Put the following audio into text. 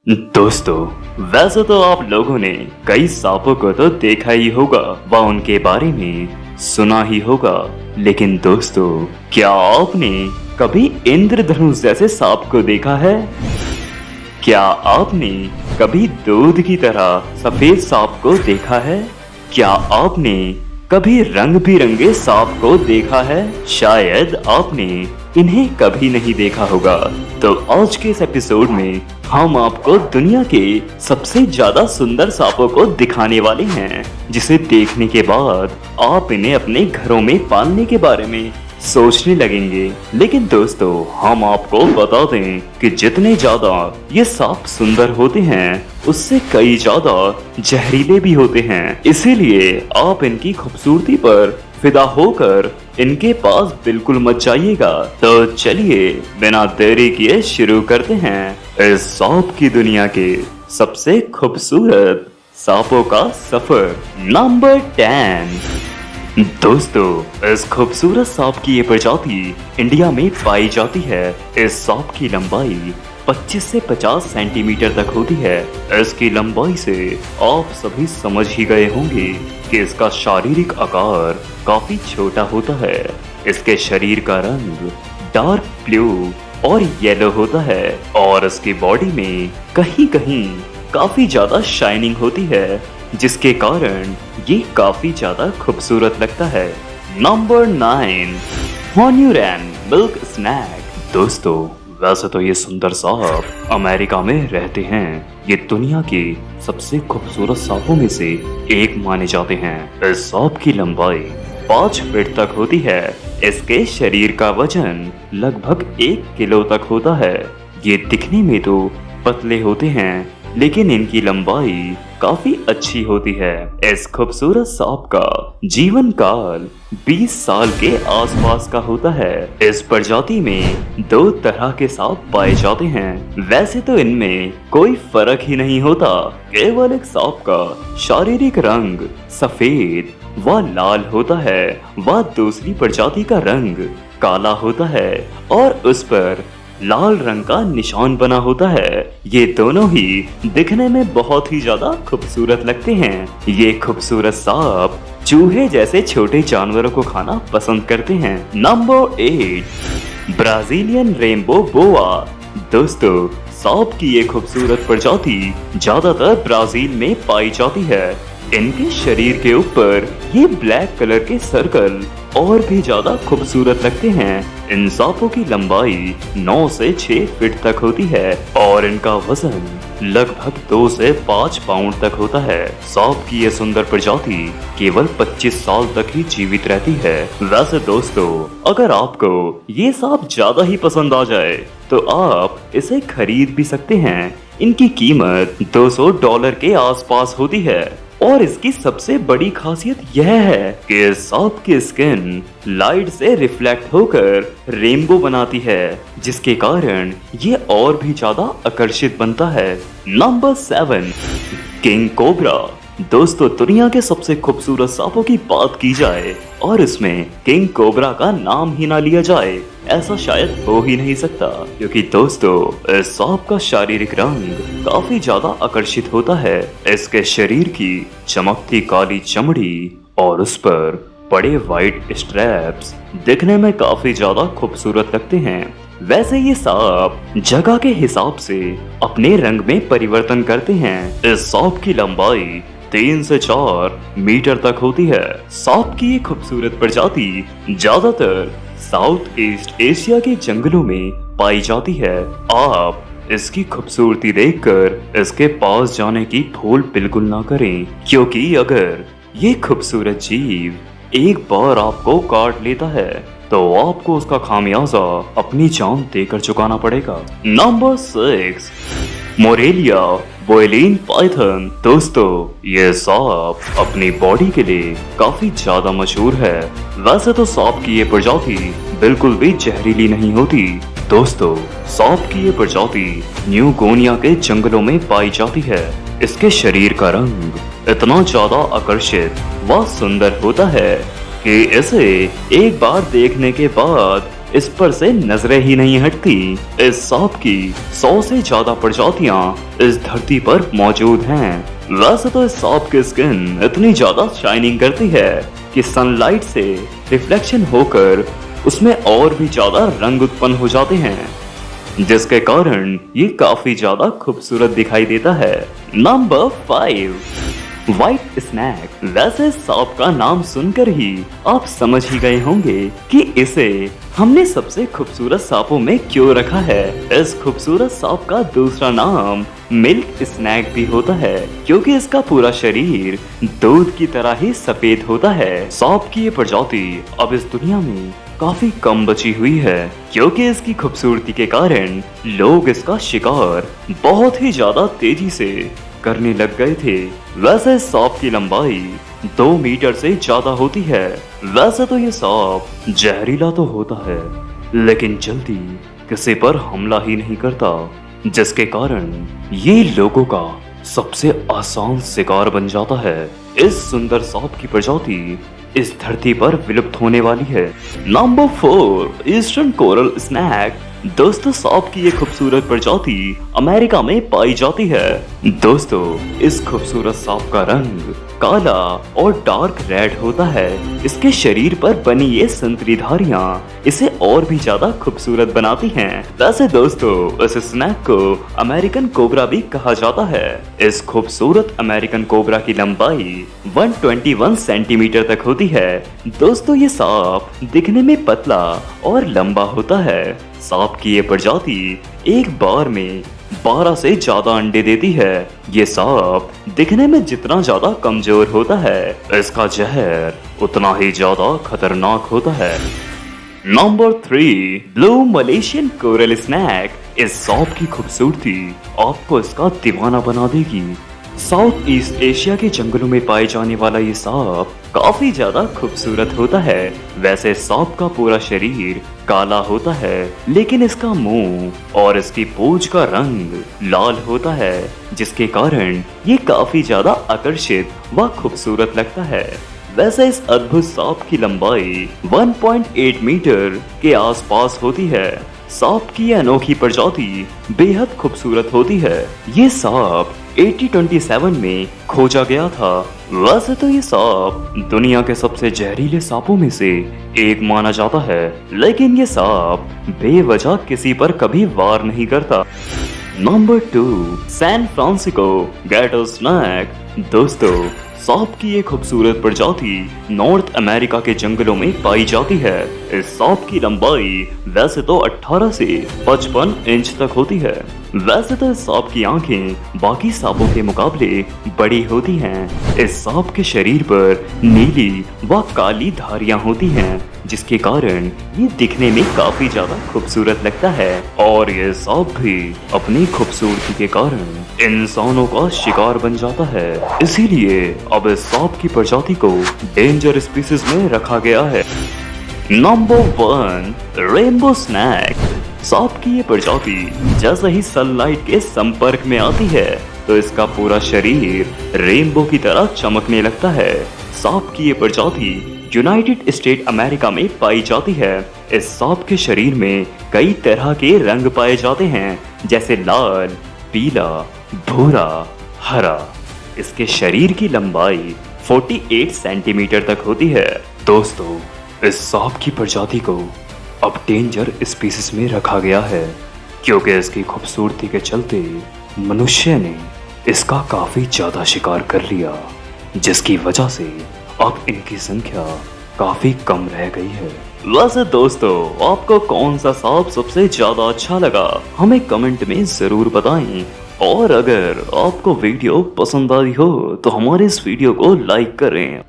दोस्तों, वैसे तो आप लोगों ने कई सांपों को तो देखा ही होगा व उनके बारे में सुना ही होगा, लेकिन दोस्तों, क्या आपने कभी इंद्रधनुष जैसे सांप को देखा है? क्या आपने कभी दूध की तरह सफेद सांप को देखा है? क्या आपने कभी रंग बिरंगे सांप को देखा है? शायद आपने इन्हें कभी नहीं देखा होगा। तो आज के इस एपिसोड में हम आपको दुनिया के सबसे ज्यादा सुंदर सांपों को दिखाने वाले हैं, जिसे देखने के बाद आप इन्हें अपने घरों में पालने के बारे में सोचने लगेंगे। लेकिन दोस्तों, हम आपको बता दें कि जितने ज्यादा ये सांप सुंदर होते हैं, उससे कई ज्यादा जहरीले भी होते हैं। इसीलिए आप इनकी खूबसूरती पर फिदा होकर इनके पास बिल्कुल मत जाइएगा। तो चलिए बिना देरी किए शुरू करते हैं इस सांप की दुनिया के सबसे खूबसूरत सांपों का सफर। नंबर 10। दोस्तों, इस खूबसूरत सांप की ये प्रजाति इंडिया में पाई जाती है। इस सांप की लंबाई 25 से 50 सेंटीमीटर तक होती है। इसकी लंबाई से आप सभी समझ ही गए होंगे कि इसका शारीरिक आकार काफी छोटा होता है। इसके शरीर का रंग डार्क ब्लू और येलो होता है और इसकी बॉडी में कहीं कहीं काफी ज्यादा शाइनिंग होती है, जिसके कारण ये काफी ज्यादा खूबसूरत लगता है। नंबर 9। Honduran milk snake. दोस्तों, वैसे तो ये सुंदर सांप अमेरिका में रहते हैं। ये दुनिया के सबसे खूबसूरत सांपों में से एक माने जाते हैं। इस सांप की लंबाई 5 फीट तक होती है। इसके शरीर का वजन लगभग 1 किलो तक होता है। ये दिखने में तो पतले होते हैं, लेकिन इनकी लंबाई काफी अच्छी होती है। इस खूबसूरत सांप का जीवन काल 20 साल के आसपास का होता है। इस प्रजाति में 2 तरह के सांप पाए जाते हैं। वैसे तो इनमें कोई फर्क ही नहीं होता, केवल एक सांप का शारीरिक रंग सफेद व लाल होता है व दूसरी प्रजाति का रंग काला होता है और उस पर लाल रंग का निशान बना होता है। ये दोनों ही दिखने में बहुत ही ज्यादा खूबसूरत लगते हैं। ये खूबसूरत सांप चूहे जैसे छोटे जानवरों को खाना पसंद करते हैं। नंबर 8। ब्राजीलियन रेनबो बोआ। दोस्तों, सांप की ये खूबसूरत प्रजाति ज्यादातर ब्राजील में पाई जाती है। इनके शरीर के ऊपर ये ब्लैक कलर के सर्कल और भी ज्यादा खूबसूरत लगते हैं। इन सांपों की लंबाई 9 से 6 फीट तक होती है और इनका वजन लगभग 2 से 5 पाउंड तक होता है। सांप की ये सुंदर प्रजाति केवल 25 साल तक ही जीवित रहती है। वैसे दोस्तों, अगर आपको ये सांप ज्यादा ही पसंद आ जाए तो आप इसे खरीद भी सकते हैं। इनकी कीमत $200 के आसपास होती है और इसकी सबसे बड़ी खासियत यह है कि सांप की स्किन लाइट से रिफ्लेक्ट होकर रेनबो बनाती है, जिसके कारण ये और भी ज्यादा आकर्षित बनता है। नंबर 7। King cobra. दोस्तों, दुनिया के सबसे खूबसूरत सांपों की बात की जाए और इसमें किंग कोबरा का नाम ही ना लिया जाए, ऐसा शायद हो ही नहीं सकता, क्योंकि दोस्तों, इस सांप का शारीरिक रंग काफी ज्यादा आकर्षित होता है। इसके शरीर की चमकती काली चमड़ी और उस पर बड़े व्हाइट स्ट्रैप्स दिखने में काफी ज्यादा खूबसूरत लगते हैं। वैसे ये सांप जगह के हिसाब से अपने रंग में परिवर्तन करते हैं। इस सांप की लंबाई 3 से 4 मीटर तक होती है। सांप की ये खूबसूरत प्रजाति ज्यादातर साउथ ईस्ट एशिया के जंगलों में पाई जाती है। आप इसकी खूबसूरती देखकर इसके पास जाने की भूल बिल्कुल ना करें, क्योंकि अगर ये खूबसूरत जीव एक बार आपको काट लेता है तो आपको उसका खामियाजा अपनी जान देकर चुकाना पड़ेगा। नंबर 6। Morelia बोएलिन Python. दोस्तों, ये सांप अपनी बॉडी के लिए काफी ज्यादा मशहूर है। वैसे तो सांप की ये प्रजाति बिल्कुल भी जहरीली नहीं होती। दोस्तों, सांप की ये प्रजाति न्यू गोनिया के जंगलों में पाई जाती है। इसके शरीर का रंग इतना ज्यादा आकर्षित व सुंदर होता है कि इसे एक बार देखने के बाद इस पर से नजरें ही नहीं हटती। इस सांप की 100 से ज्यादा प्रजातियां इस धरती पर मौजूद हैं। वैसे तो इस सांप की स्किन इतनी ज्यादा शाइनिंग करती है कि सनलाइट से रिफ्लेक्शन होकर उसमें और भी ज्यादा रंग उत्पन्न हो जाते हैं, जिसके कारण ये काफी ज्यादा खूबसूरत दिखाई देता है। Number 5, white snake. वैसे सांप का नाम सुनकर ही आप समझ ही गए होंगे कि इसे हमने सबसे खूबसूरत सांपों में क्यों रखा है। इस खूबसूरत सांप का दूसरा नाम मिल्क स्नैक भी होता है, क्योंकि इसका पूरा शरीर दूध की तरह ही सफेद होता है। सांप की ये प्रजाति अब इस दुनिया में काफी कम बची हुई है, क्योंकि इसकी खूबसूरती के कारण लोग इसका शिकार बहुत ही ज्यादा तेजी से करने लग गए थे। वैसे सांप की लंबाई 2 मीटर से ज्यादा होती है। वैसे तो ये सांप जहरीला तो होता है, लेकिन जल्दी किसी पर हमला ही नहीं करता, जिसके कारण ये लोगों का सबसे आसान शिकार बन जाता है। इस सुंदर सांप की प्रजाति इस धरती पर विलुप्त होने वाली है। Number 4, eastern coral snake. दोस्तों, सांप की ये खूबसूरत प्रजाति अमेरिका में पाई जाती है। दोस्तों, इस खूबसूरत सांप का रंग काला और डार्क रेड होता है। इसके शरीर पर बनी ये संतरी धारियां इसे और भी ज्यादा खूबसूरत बनाती हैं। वैसे दोस्तों, इस स्नैक को अमेरिकन कोबरा भी कहा जाता है। इस खूबसूरत अमेरिकन कोबरा की लंबाई 121 सेंटीमीटर तक होती है। दोस्तों, ये सांप दिखने में पतला और लंबा होता है। सांप की ये प्रजाति एक बार में 12 से ज्यादा अंडे देती है। ये सांप दिखने में जितना ज्यादा कमजोर होता है, इसका जहर उतना ही ज्यादा खतरनाक होता है। Number 3, blue Malaysian coral snake. इस सांप की खूबसूरती आपको इसका दीवाना बना देगी। साउथ ईस्ट एशिया के जंगलों में पाए जाने वाला ये सांप काफी ज्यादा खूबसूरत होता है। वैसे सांप का पूरा शरीर काला होता है, लेकिन इसका मुंह और इसकी पूंछ का रंग लाल होता है, जिसके कारण ये काफी ज्यादा आकर्षित व खूबसूरत लगता है। वैसे इस अद्भुत सांप की लंबाई 1.8 मीटर के आसपास होती है। सांप की यह अनोखी प्रजाति बेहद खूबसूरत होती है। ये सांप 1827 में खोजा गया था। वैसे तो ये सांप दुनिया के सबसे जहरीले सांपों में से एक माना जाता है, लेकिन ये सांप बेवजह किसी पर कभी वार नहीं करता। Number 2, San Francisco garter snake. दोस्तों, सांप की ये खूबसूरत प्रजाति नॉर्थ अमेरिका के जंगलों में पाई जाती है। इस सांप की लंबाई वैसे तो 18 से 55 इंच तक होती है। वैसे तो इस सांप की आंखें बाकी सांपों के मुकाबले बड़ी होती हैं। इस सांप के शरीर पर नीली व काली धारियां होती हैं, जिसके कारण ये दिखने में काफी ज्यादा खूबसूरत लगता है। और ये सांप भी अपनी खूबसूरती के कारण इंसानों का शिकार बन जाता है। इसीलिए अब इस सांप की प्रजाति को डेंजर स्पीसीज में रखा गया है। Number 1, rainbow snake. सांप की ये प्रजाति जैसे ही सनलाइट के संपर्क में आती है, तो इसका पूरा शरीर रेनबो की तरह चमकने लगता है। सांप की ये प्रजाति यूनाइटेड स्टेट अमेरिका में पाई जाती है। इस सांप के शरीर में कई तरह के रंग पाए जाते हैं, जैसे लाल, पीला, भूरा, हरा। इसके शरीर की लंबाई 48 सेंटीमीटर तक होती है। दोस्तों, इस सांप की प्रजाति को अब डेंजर स्पीसीज में रखा गया है, क्योंकि इसकी खूबसूरती के चलते मनुष्य ने इसका काफी ज्यादा शिकार कर लिया, जिसकी वजह से अब इनकी संख्या काफी कम रह गई है। वैसे दोस्तों, आपको कौन सा सांप सबसे ज्यादा अच्छा लगा, हमें कमेंट में जरूर बताएं। और अगर आपको वीडियो पसंद आई हो तो हमारे इस वीडियो को लाइक करें